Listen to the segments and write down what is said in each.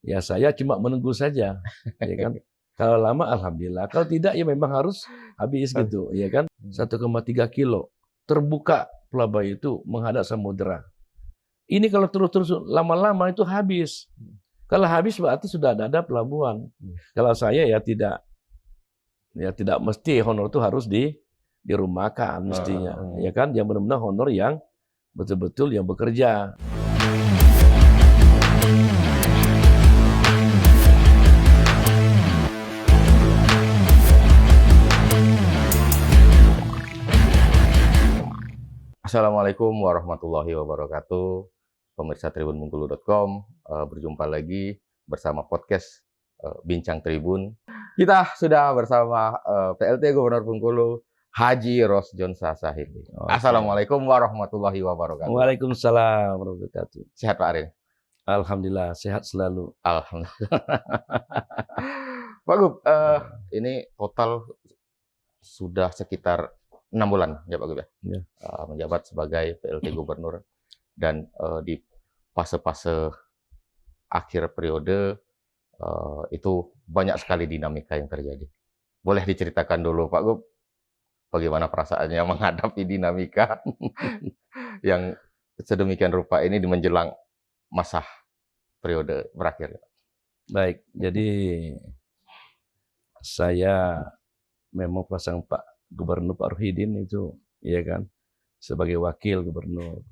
Ya saya cuma menunggu saja, ya kan. Kalau lama alhamdulillah, kalau tidak ya memang harus habis gitu, ya kan. 1,3 kilo terbuka pelabuhan itu menghadap samudera. Ini kalau terus-terus lama-lama itu habis. Kalau habis berarti sudah ada pelabuhan. Kalau saya ya tidak mesti honor itu harus dirumahkan mestinya, ya kan. Yang benar-benar honor yang betul-betul yang bekerja. Assalamualaikum warahmatullahi wabarakatuh. Pemirsa tribunbengkulu.com, berjumpa lagi bersama podcast Bincang Tribun. Kita sudah bersama PLT Gubernur Bengkulu, Haji Rosjon Sasahidi. Assalamualaikum warahmatullahi wabarakatuh. Waalaikumsalam warahmatullahi wabarakatuh. Sehat Pak Arin? Alhamdulillah, sehat selalu. Alhamdulillah. Pak Gub, ini total sudah sekitar 6 bulan ya Pak Gub ya? Ya. Menjabat sebagai PLT Gubernur, dan di fase-fase akhir periode itu banyak sekali dinamika yang terjadi. Boleh diceritakan dulu Pak Gub, bagaimana perasaannya menghadapi dinamika yang sedemikian rupa ini di menjelang masa periode berakhir? Baik, jadi saya memang pasang Pak Gubernur Pak Rohidin itu, ya kan, sebagai wakil gubernur.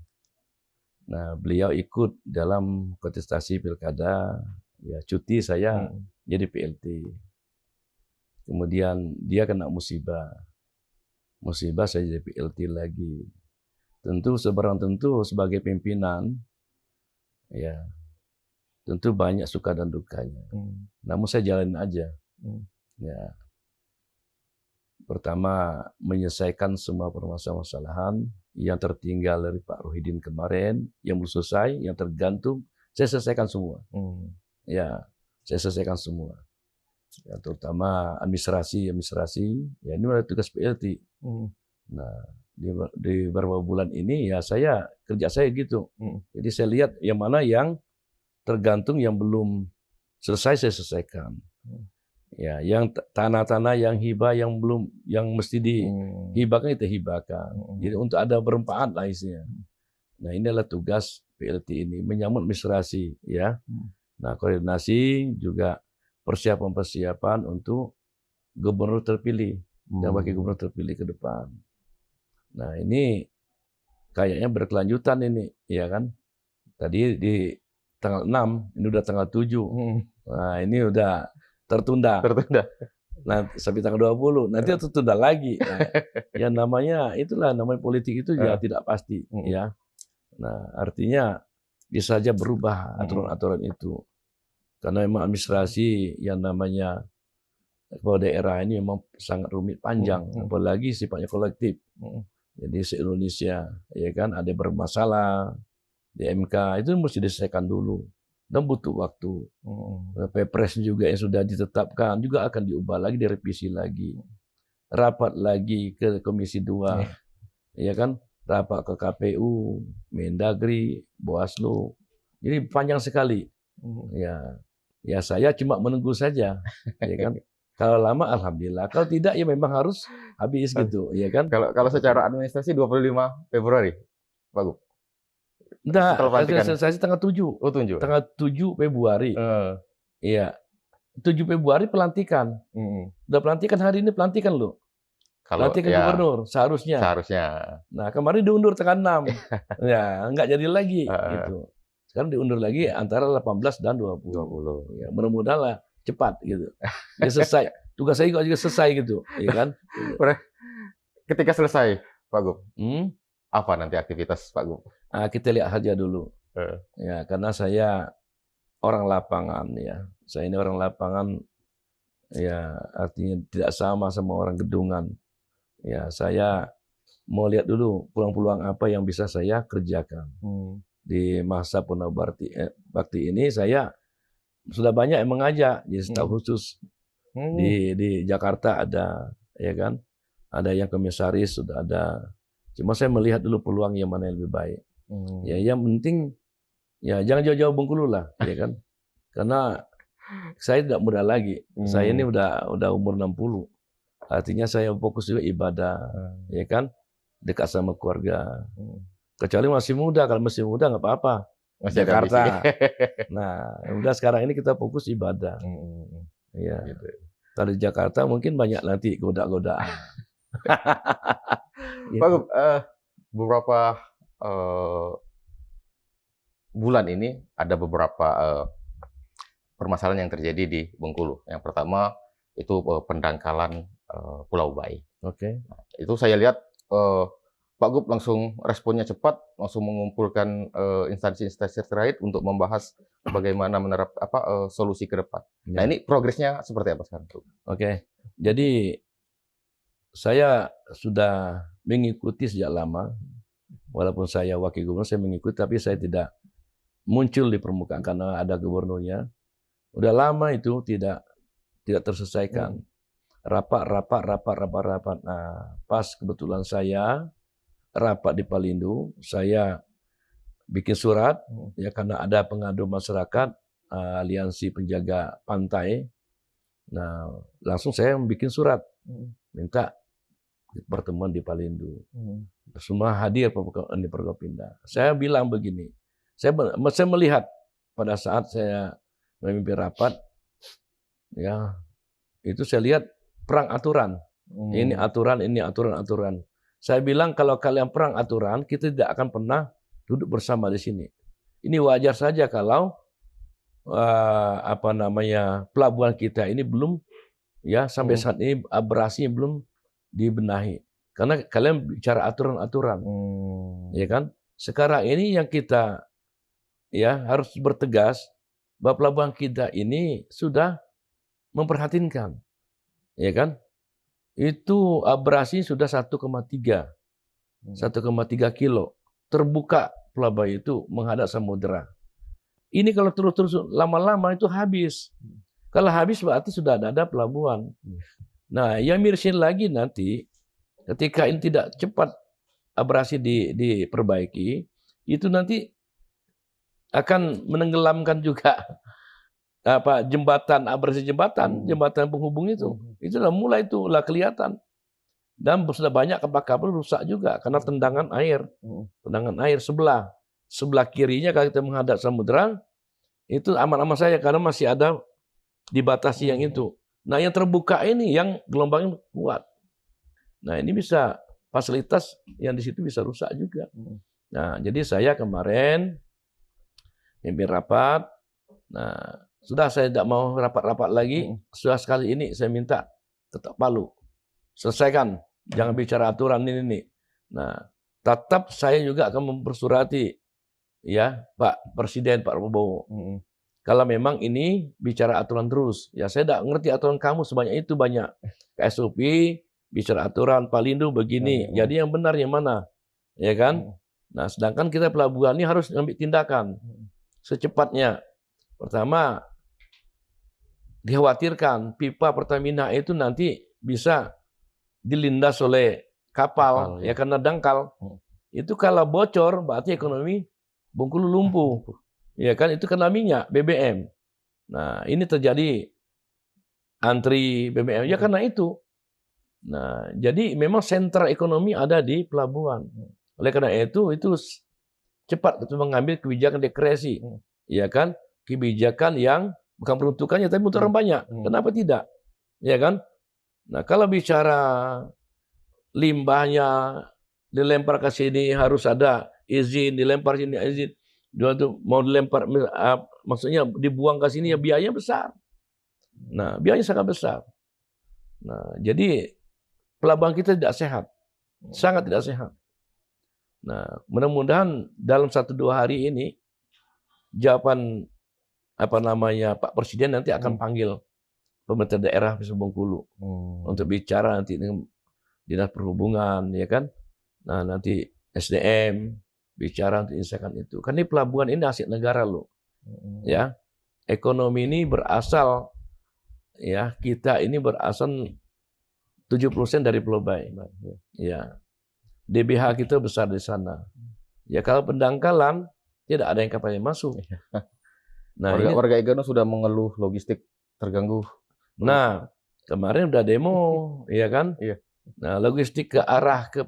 Nah, beliau ikut dalam kontestasi pilkada, ya cuti saya jadi PLT. Kemudian dia kena musibah saya jadi PLT lagi. Tentu sebagai pimpinan, ya tentu banyak suka dan dukanya. Namun saya jalanin aja. Ya. Pertama, menyelesaikan semua permasalahan yang tertinggal dari Pak Rohidin kemarin, yang belum selesai, yang tergantung, saya selesaikan semua. Ya, saya selesaikan semua. Ya, terutama administrasi, ya ini adalah tugas PLT. Nah, di beberapa bulan ini ya kerja saya gitu. Jadi saya lihat yang mana yang tergantung, yang belum selesai saya selesaikan. Ya, yang tanah-tanah yang hibah yang mesti dihibahkan kita hibahkan. Jadi untuk ada bermanfaat lah isinya. Nah, ini adalah tugas PLT ini, menyambut administrasi ya. Nah, koordinasi juga persiapan untuk gubernur terpilih dan wakil gubernur terpilih ke depan. Nah, ini kayaknya berkelanjutan ini, ya kan. Tadi di tanggal 6, ini udah tanggal 7. Nah, ini udah tertunda. Nah, sampai tanggal 20. Nanti tertunda lagi. Nah, yang namanya politik itu ya tidak pasti, ya. Nah, artinya bisa saja berubah aturan-aturan itu. Karena memang administrasi yang namanya kepala daerah ini memang sangat rumit, panjang, apalagi sifatnya kolektif. Jadi se-Indonesia, ya kan, ada bermasalah di MK itu mesti diselesaikan dulu. Dan butuh waktu. Perpres juga yang sudah ditetapkan juga akan diubah lagi, direvisi lagi. Rapat lagi ke Komisi 2. Ya kan? Rapat ke KPU, Mendagri, Bawaslu. Jadi panjang sekali. Ya saya cuma menunggu saja, ya kan? Kalau lama alhamdulillah, kalau tidak ya memang harus habis gitu, ya kan? Kalau secara administrasi 25 Februari, Pak Gub? Enggak, selesai tanggal 7. Oh, 7. Tanggal 7 Februari. Iya. 7 Februari pelantikan. Udah pelantikan hari ini, pelantikan loh. Pelantikan gubernur seharusnya. Nah, kemarin diundur tanggal 6. Ya, enggak jadi lagi gitu. Sekarang diundur lagi antara 18 dan 20. Ya, mudah-mudahan lah cepat gitu. Ya selesai. Tugas saya juga selesai gitu, ya kan? Ketika selesai, Pak Gub, apa nanti aktivitas Pak Gub? Nah, kita lihat saja dulu. Ya, karena saya orang lapangan ya. Saya ini orang lapangan ya, artinya tidak sama orang gedungan. Ya, saya mau lihat dulu peluang-peluang apa yang bisa saya kerjakan. Di masa Purna Bakti ini saya sudah banyak yang mengajak, jadi staf khusus di Jakarta ada, ya kan? Ada yang komisaris sudah ada. Cuma saya melihat dulu peluang yang mana yang lebih baik. Ya, yang penting ya jangan jauh-jauh Bengkulu lah, ya kan? Karena saya tidak muda lagi. Saya ini udah umur 60. Artinya saya fokus juga ibadah, ya kan? Dekat sama keluarga. Kecuali masih muda, kalau masih muda nggak apa-apa. Masih ada Jakarta. ambisi. Nah, udah sekarang ini kita fokus ibadah. Ya. Gitu. Kalau di Jakarta mungkin banyak nanti goda-godaan. Gitu. Pak Gub, beberapa bulan ini ada beberapa permasalahan yang terjadi di Bengkulu. Yang pertama itu pendangkalan Pulau Bayi. Oke. Itu saya lihat Pak Gub langsung responnya cepat, langsung mengumpulkan instansi-instansi terkait untuk membahas bagaimana solusi ke depan. Nah, ini progresnya seperti apa sekarang, Pak? Oke. Jadi saya sudah mengikuti sejak lama, walaupun saya wakil gubernur, saya mengikuti, tapi saya tidak muncul di permukaan karena ada gubernurnya. Udah lama itu tidak terselesaikan. Rapat. Nah, pas kebetulan saya rapat di Palindo, saya bikin surat, ya karena ada pengadu masyarakat, aliansi penjaga pantai. Nah, langsung saya bikin surat, minta pertemuan di Palindo. Semua hadir di Forkopimda. Saya bilang begini, saya melihat pada saat saya memimpin rapat, ya itu saya lihat perang aturan. Ini aturan. Saya bilang kalau kalian perang aturan, kita tidak akan pernah duduk bersama di sini. Ini wajar saja kalau pelabuhan kita ini belum, ya sampai saat ini abrasinya belum dibenahi. Karena kalian bicara aturan-aturan, ya kan? Sekarang ini yang kita ya harus bertegas bahwa pelabuhan kita ini sudah memperhatikan, ya kan? Itu abrasi sudah 1,3 kilo. Terbuka pelabuhan itu menghadap samudera. Ini kalau terus lama-lama itu habis. Kalau habis berarti sudah ada pelabuhan. Nah, yang mirisnya lagi nanti ketika ini tidak cepat abrasi diperbaiki, itu nanti akan menenggelamkan juga abrasi jembatan penghubung itu. Itu sudah mulai kelihatan. Dan sudah banyak kapal-kapal rusak juga karena tendangan air. Tendangan air sebelah kirinya kalau kita menghadap samudera itu aman-aman saja karena masih ada dibatasi yang itu. Nah, yang terbuka ini yang gelombangnya kuat. Nah, ini bisa fasilitas yang di situ bisa rusak juga. Nah, jadi saya kemarin mimpin rapat. Nah, sudah saya tidak mau rapat-rapat lagi. Sudah sekali ini saya minta ketok palu. Selesaikan. Jangan bicara aturan ini. Nah, tetap saya juga akan mempersurati ya Pak Presiden, Pak Prabowo. Kalau memang ini bicara aturan terus. Ya saya tidak ngerti aturan kamu sebanyak itu banyak. SOP, bicara aturan, Palindo begini. Jadi yang benar yang mana? Ya kan? Nah, sedangkan kita pelabuhan ini harus ambil tindakan secepatnya. Pertama, dikhawatirkan pipa Pertamina itu nanti bisa dilindas oleh kapal ya karena dangkal. Itu kalau bocor berarti ekonomi Bengkulu lumpuh. Ya kan itu kena minyak BBM. Nah, ini terjadi antri BBM ya karena itu. Nah, jadi memang sentra ekonomi ada di pelabuhan. Oleh karena itu cepat untuk mengambil kebijakan diskresi. Ya kan? Kebijakan yang bukan peruntukannya tapi untuk orang banyak. Kenapa tidak? Ya kan? Nah, kalau bicara limbahnya dilempar ke sini harus ada izin, dilempar sini izin. Mau dilempar maksudnya dibuang ke sini ya biayanya besar. Nah, biayanya sangat besar. Nah, jadi pelabuhan kita tidak sehat. Sangat tidak sehat. Nah, mudah-mudahan dalam 1-2 hari ini jawaban Pak Presiden nanti akan panggil pemerintah daerah Bengkulu untuk bicara nanti dengan Dinas Perhubungan, ya kan? Nah, nanti SDM bicara untuk menyelesaikan itu. Kan ini pelabuhan ini aset negara loh. Ya. Ekonomi ini berasal ya, kita ini berasal 70% dari Pulau Bayi. Ya. DBH kita besar di sana. Ya kalau pendangkalan tidak ada yang kapalnya masuk. Nah, warga Egano sudah mengeluh logistik terganggu. Nah, kemarin udah demo, ya kan? Iya. Nah, logistik ke arah ke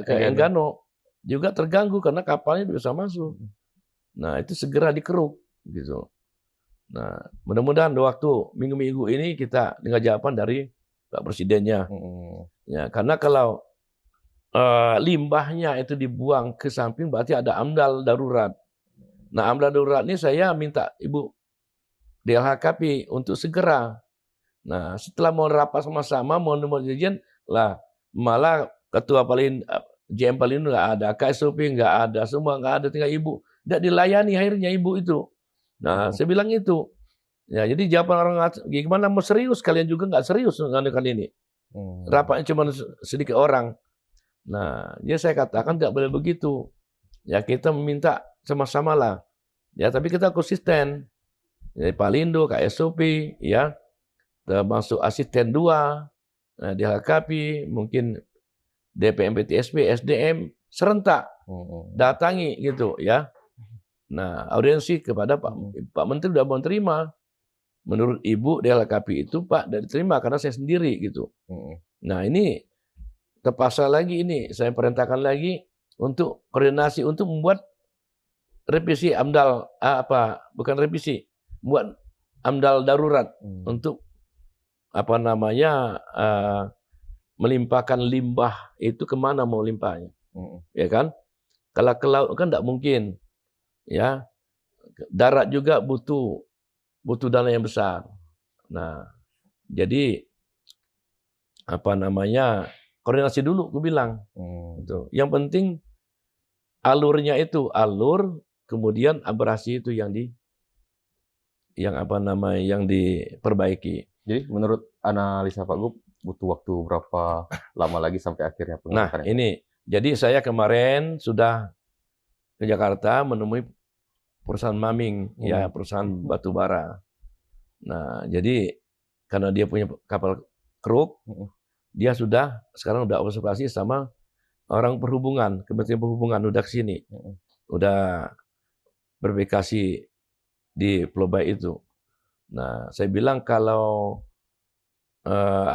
ke Enggano juga terganggu karena kapalnya tidak bisa masuk. Nah, itu segera dikeruk gitu. Nah, mudah-mudahan waktu minggu-minggu ini kita dengar jawaban dari Pak Presidennya. Ya, karena kalau limbahnya itu dibuang ke samping berarti ada AMDAL darurat. Nah, AMDAL darurat ini saya minta Ibu DLHKP untuk segera. Nah, setelah mau rapat sama-sama, mau janjian lah, malah ketua JM Palindo nggak ada, KSOP nggak ada, semua nggak ada, tinggal Ibu. Nggak dilayani akhirnya Ibu itu. Nah, saya bilang itu. Ya, jadi jawaban orang gimana mau serius, kalian juga nggak serius mengadakan ini. Rapatnya cuma sedikit orang. Nah, ya saya katakan nggak boleh begitu. Ya kita meminta sama-sama lah. Ya tapi kita konsisten. Dari Palindo, KSOP, ya termasuk asisten 2, DLHKP, mungkin DPMPTSP, SDM serentak datangi gitu ya. Nah audiensi kepada Pak Menteri sudah mau terima. Menurut Ibu DLHKP itu Pak dari terima karena saya sendiri gitu. Nah ini terpaksa lagi ini saya perintahkan lagi untuk koordinasi untuk membuat revisi AMDAL bukan revisi, buat AMDAL darurat untuk melimpahkan limbah itu kemana mau limpahnya, ya kan? Kalau ke laut kan tidak mungkin, ya. Darat juga butuh dana yang besar. Nah, jadi koordinasi dulu, aku bilang. Yang penting alurnya itu kemudian abrasi itu yang diperbaiki. Jadi menurut analisa Pak Gub butuh waktu berapa lama lagi sampai akhirnya Nah pengerukan? ini, jadi saya kemarin sudah ke Jakarta menemui perusahaan Maming, ya perusahaan batubara. Nah jadi karena dia punya kapal keruk, dia sekarang udah observasi sama orang perhubungan, Kementerian Perhubungan udah kesini, udah verifikasi di Pulau Baik itu. Nah, saya bilang kalau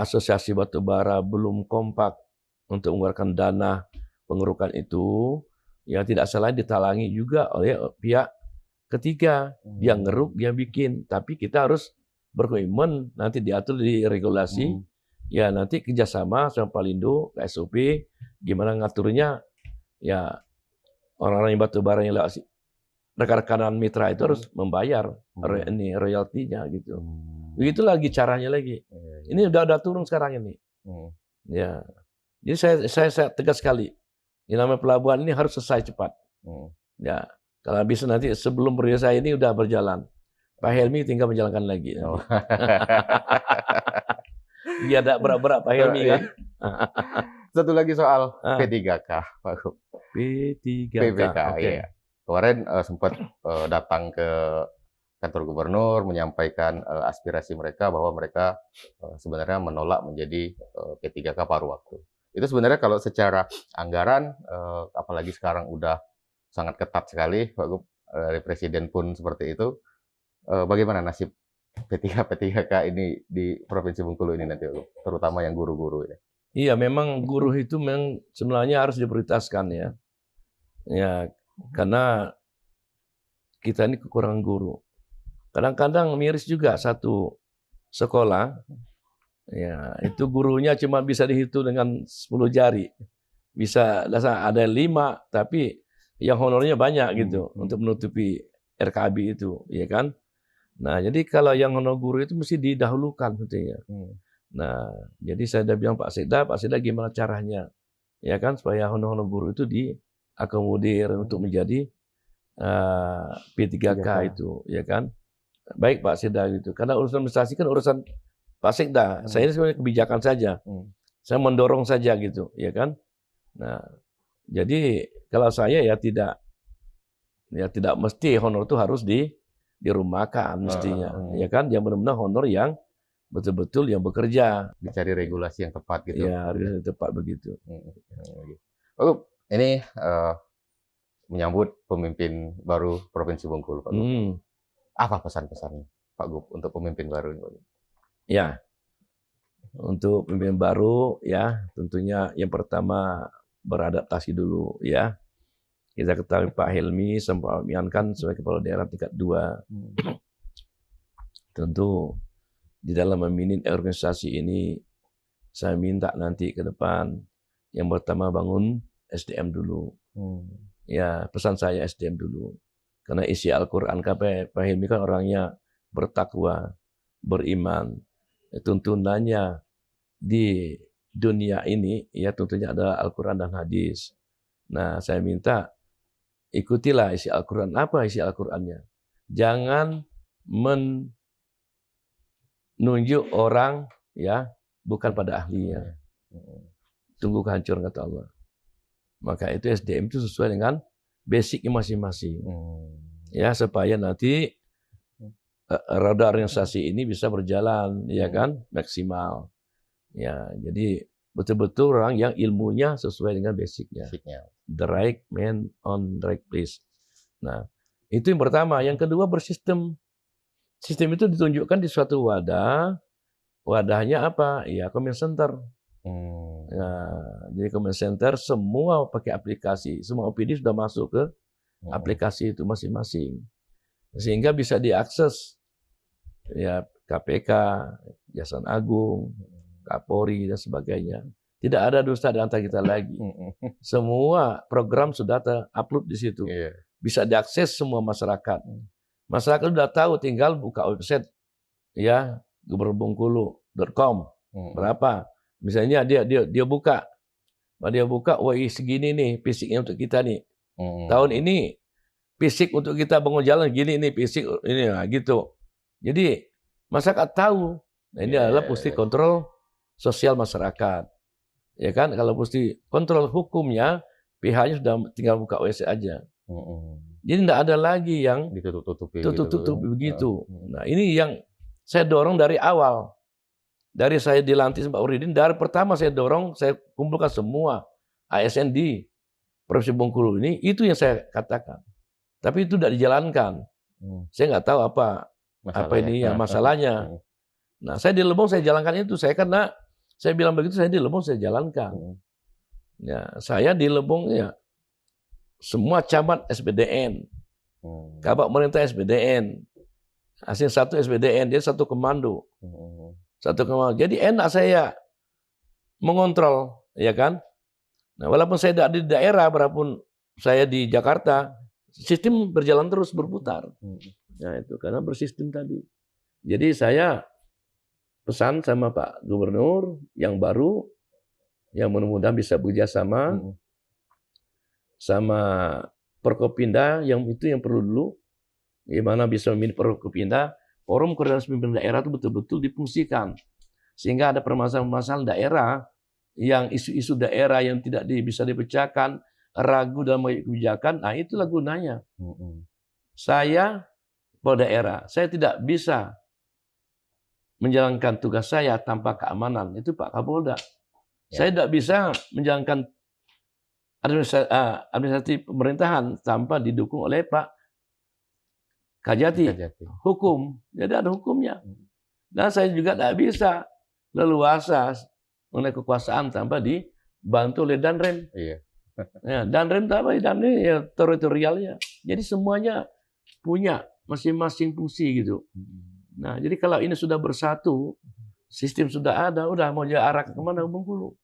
asosiasi batubara belum kompak untuk mengeluarkan dana pengerukan itu, ya tidak salah ditalangi juga oleh pihak ketiga. Dia ngeruk, dia bikin, tapi kita harus berkomitmen nanti diatur di regulasi. Ya nanti kerjasama sama Palindo, KSOP, gimana ngaturnya, ya orang-orang yang batubara yang lewat rekan-rekanan mitra itu harus membayar royaltinya gitu. Begitu lagi caranya lagi. Ini udah turun sekarang ini. Ya, jadi saya tegas sekali. Yang namanya pelabuhan ini harus selesai cepat. Ya, kalau bisa nanti sebelum periode saya ini udah berjalan. Pak Helmi tinggal menjalankan lagi. Biar tidak berat-berat Pak Helmi kan. Satu lagi soal P3K, Pak Gub. P3K. Iya. Kemarin sempat datang ke kantor gubernur menyampaikan aspirasi mereka bahwa mereka sebenarnya menolak menjadi P3K paruh waktu. Itu sebenarnya kalau secara anggaran, apalagi sekarang udah sangat ketat sekali, Pak Gub, dari Presiden pun seperti itu. Bagaimana nasib P3K ini di Provinsi Bengkulu ini nanti, Pak Gub, terutama yang guru-guru ini? Iya, memang guru itu memang sebenarnya harus diprioritaskan ya. Ya, karena kita ini kekurangan guru. Kadang-kadang miris juga satu sekolah, ya itu gurunya cuma bisa dihitung dengan 10 jari. Bisa ada 5, tapi yang honornya banyak gitu untuk menutupi RKB itu, ya kan? Nah, jadi kalau yang honor guru itu mesti didahulukan tentunya. Nah, jadi saya sudah bilang Pak Sekda gimana caranya, ya kan, supaya honor guru itu diakomodir untuk menjadi P3K itu, ya kan? Baik Pak Sekda gitu. Karena urusan administrasi kan urusan Pak Sekda. Saya ini sebenarnya kebijakan saja. Saya mendorong saja gitu, ya kan? Nah, jadi kalau saya ya tidak mesti honor itu harus dirumahkan mestinya, ya kan? Yang benar-benar honor yang betul-betul yang bekerja. Dicari regulasi yang tepat gitu. Ya, regulasi yang tepat begitu. Pak, ini menyambut pemimpin baru Provinsi Bengkulu, Pak. Apa pesan-pesan Pak Gub untuk pemimpin baru ini, Pak Gub? Ya, untuk pemimpin baru ya tentunya yang pertama beradaptasi dulu ya. Kita ketahui Pak Helmi sempat mengingatkan sebagai kepala daerah tingkat 2. Tentu di dalam meminit organisasi ini saya minta nanti ke depan yang pertama bangun SDM dulu. Ya, pesan saya SDM dulu. Karena isi Al-Quran Pak Helmi kan orangnya bertakwa, beriman. Tuntunannya di dunia ini ya tentunya adalah Al-Quran dan hadis. Nah, saya minta ikutilah isi Al-Quran. Apa isi Al-Qurannya? Jangan menunjuk orang ya bukan pada ahlinya. Tunggu kehancuran kata Allah. Maka itu SDM itu sesuai dengan basicnya masing-masing. Ya, supaya nanti roda organisasi ini bisa berjalan ya kan maksimal. Ya, jadi betul-betul orang yang ilmunya sesuai dengan basicnya. The right man on the right place. Nah, itu yang pertama. Yang kedua bersistem. Sistem itu ditunjukkan di suatu wadah. Wadahnya apa? Ya, comment center. Nah, jadi comment center semua pakai aplikasi. Semua OPD sudah masuk ke aplikasi itu masing-masing. Sehingga bisa diakses ya KPK, Kejaksaan Agung, Kapolri dan sebagainya. Tidak ada dusta di antara kita lagi. Semua program sudah terupload di situ. Bisa diakses semua masyarakat. Masyarakat sudah tahu, tinggal buka website ya gubernurBengkulu.com. Berapa? Misalnya dia buka, wah segini nih fisiknya untuk kita nih. Tahun ini fisik untuk kita bangun jalan gini nih fisik ini nah, gitu. Jadi masyarakat tahu. Nah, ini adalah fungsi kontrol sosial masyarakat. Ya kan, kalau mesti kontrol hukumnya, pihaknya sudah tinggal buka WC aja. Jadi tidak ada lagi yang ditutup-tutupi begitu. Nah, ini yang saya dorong dari awal. Dari saya dilantik Pak Uridin, dari pertama saya dorong, saya kumpulkan semua ASN di Provinsi Bengkulu ini, itu yang saya katakan. Tapi itu tidak dijalankan. Saya nggak tahu apa ini yang masalahnya. Nah, saya di Lebong saya jalankan itu. Karena saya bilang begitu, saya di Lebong saya jalankan. Ya, saya di Lebong ya semua camat SPDN, kabak pemerintah SPDN, asing satu SPDN, dia satu komando, Jadi enak saya mengontrol, ya kan? Nah, walaupun saya tidak di daerah, berapun saya di Jakarta, sistem berjalan terus berputar. Nah, itu karena bersistem tadi. Jadi saya pesan sama Pak Gubernur yang baru, yang mudah-mudahan bisa bekerja sama Forkopimda, yang itu yang perlu dulu, gimana bisa memilih Forkopimda, forum koordinasi pemimpin daerah itu betul-betul difungsikan, sehingga ada permasalahan-permasalahan daerah, yang isu-isu daerah yang tidak bisa dipecahkan, ragu dalam kebijakan, nah itulah gunanya. Saya kepala daerah, saya tidak bisa menjalankan tugas saya tanpa keamanan, itu Pak Kapolda. Saya tidak bisa menjalankan administrasi pemerintahan tanpa didukung oleh Pak Kajati. Hukum, jadi ada hukumnya. Dan saya juga tidak bisa leluasa mengenai kekuasaan tanpa dibantu oleh Danrem. Ya, Danrem itu apa? Danrem ya teritorialnya. Jadi semuanya punya masing-masing fungsi gitu. Nah, jadi kalau ini sudah bersatu, sistem sudah ada, udah mau arah kemana Bengkulu?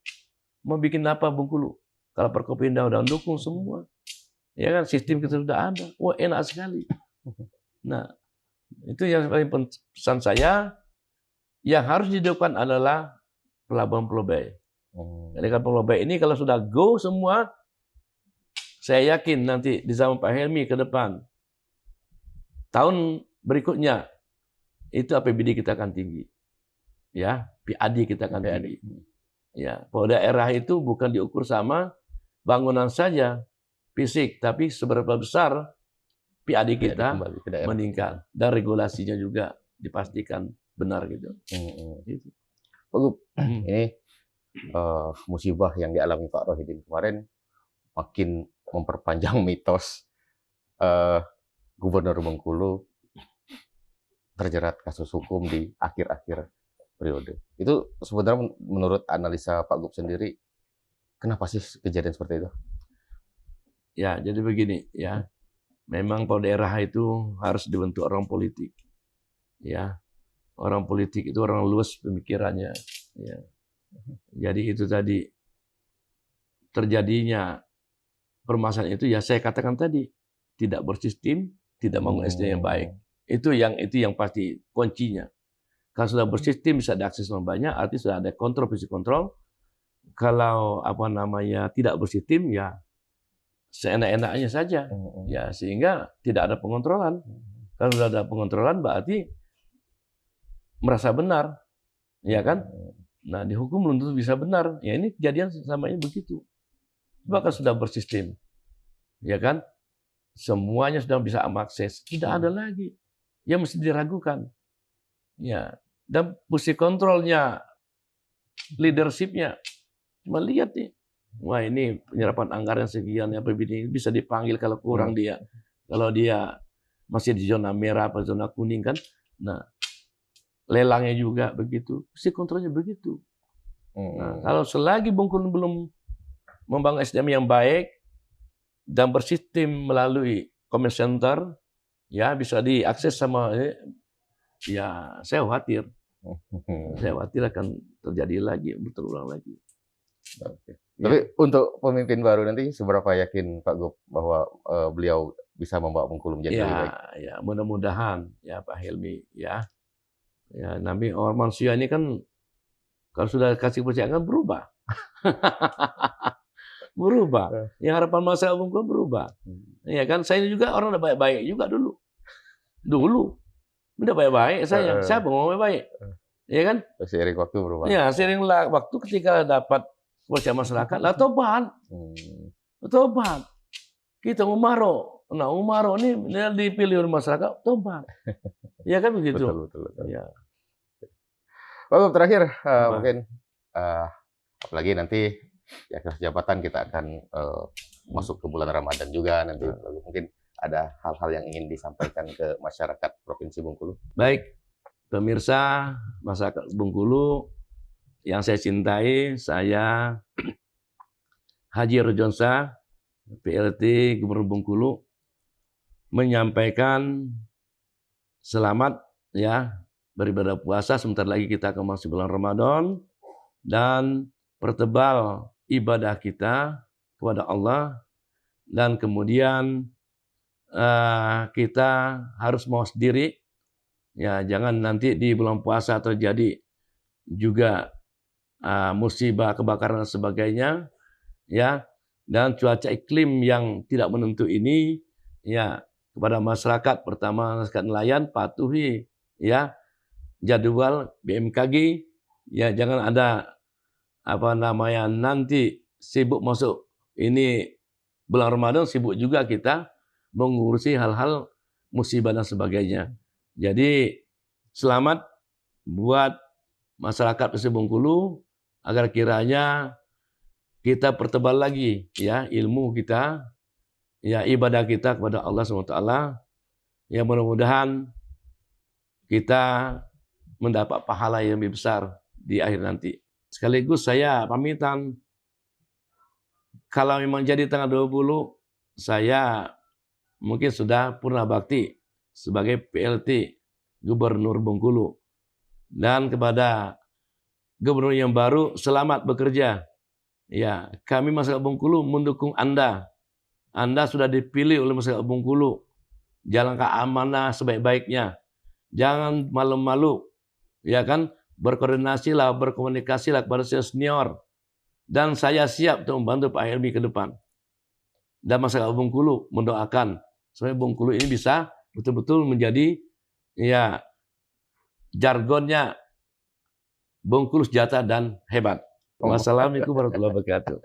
Mau bikin apa Bengkulu? Kalau Forkopimda udah mendukung semua, ya kan sistem kita sudah ada, wah enak sekali. Nah, itu yang paling pesan saya, yang harus dilakukan adalah pelabuhan Pulau Bae. Jadi kan Pulau Bae ini kalau sudah go semua, saya yakin nanti di zaman Pak Helmi ke depan, tahun berikutnya, itu APBD kita akan tinggi. Ya, PAD kita akan tinggi. Ya, pada daerah itu bukan diukur sama bangunan saja, fisik, tapi seberapa besar PAD kita meningkat. Dan regulasinya juga dipastikan benar gitu. Gitu. Pak Gub, ini musibah yang dialami Pak Rohidin kemarin makin memperpanjang mitos Gubernur Bengkulu terjerat kasus hukum di akhir-akhir periode. Itu sebenarnya menurut analisa Pak Gub sendiri, kenapa sih kejadian seperti itu? Ya, jadi begini ya. Memang pada daerah itu harus dibentuk orang politik. Ya. Orang politik itu orang luas pemikirannya. Ya. Jadi itu tadi terjadinya permasalahan itu ya saya katakan tadi tidak bersistem, tidak bangun SDM yang baik. Itu yang pasti kuncinya. Kalau sudah bersistem bisa diakses dengan banyak, artinya sudah ada kontrol, fungsi kontrol. Kalau tidak bersistem ya seenak-enaknya saja. Ya sehingga tidak ada pengontrolan. Kalau sudah ada pengontrolan berarti merasa benar. Ya kan? Nah, di hukum belum tentu bisa benar. Ya ini kejadian sama ini begitu. Bahkan sudah bersistem. Ya kan? Semuanya sudah bisa akses. Tidak ada lagi yang mesti diragukan. Ya. Dan fungsi kontrolnya, leadership-nya melihat nih. Wah, ini penyerapan anggaran sekian ya ini bisa dipanggil kalau kurang dia. Kalau dia masih di zona merah atau zona kuning kan. Nah, lelangnya juga begitu. Fungsi kontrolnya begitu. Nah, kalau selagi Bengkulu belum membangun SDM yang baik dan bersistem melalui comment center, ya bisa diakses sama ya saya khawatir. Saya khawatir akan terjadi lagi, berulang lagi. Oke. Tapi untuk pemimpin baru nanti seberapa yakin Pak Gub bahwa beliau bisa membawa Bengkulu menjadi lebih baik? Ya, mudah-mudahan ya Pak Helmi ya. Ya, Nabi orang manusia ini kan kalau sudah kasih percayaan berubah. Berubah. Yang harapan masyarakat Bengkulu berubah. Ya kan saya juga orang udah baik-baik juga dulu. Udah baik-baik saya. Siapa mau baik-baik? Ya kan? Seiring waktu berubah. Ya, seiring waktu ketika dapat kepercayaan masyarakat, lah tobat. Tobat. Kita Umaro. Nah, Umaro ini dipilih oleh masyarakat, tobat. Ya kan begitu? Betul. Ya. Pak Gub, terakhir mungkin apalagi nanti ya jabatan kita akan masuk ke bulan Ramadan juga nanti. Lalu mungkin ada hal-hal yang ingin disampaikan ke masyarakat Provinsi Bengkulu. Baik, pemirsa masyarakat Bengkulu yang saya cintai, saya Haji Rojonsa, PLT Gubernur Bengkulu, menyampaikan selamat ya beribadah puasa. Sebentar lagi kita akan masuk bulan Ramadan dan pertebal ibadah kita kepada Allah, dan kemudian kita harus mawas diri ya, jangan nanti di bulan puasa terjadi juga musibah kebakaran dan sebagainya ya, dan cuaca iklim yang tidak menentu ini ya. Kepada masyarakat, pertama masyarakat nelayan patuhi ya jadwal BMKG ya, jangan ada nanti sibuk masuk ini bulan Ramadan, sibuk juga kita mengurusi hal-hal musibah dan sebagainya. Jadi selamat buat masyarakat Provinsi Bengkulu agar kiranya kita pertebal lagi ya ilmu kita, ya ibadah kita kepada Allah SWT. Ya mudah-mudahan kita mendapat pahala yang lebih besar di akhir nanti. Sekaligus saya pamitan, kalau memang jadi tanggal 20, saya mungkin sudah purna bakti sebagai PLT Gubernur Bengkulu. Dan kepada Gubernur yang baru, selamat bekerja. Ya, kami masyarakat Bengkulu mendukung Anda. Anda sudah dipilih oleh masyarakat Bengkulu. Jalankan amanah sebaik-baiknya. Jangan malu-malu. Ya kan? Berkoordinasilah, berkomunikasilah kepada senior. Dan saya siap untuk membantu Pak Helmi ke depan. Dan masyarakat Bengkulu mendoakan supaya Bengkulu ini bisa betul-betul menjadi ya jargonnya Bengkulu sejahtera dan hebat. Wassalamualaikum warahmatullahi wabarakatuh.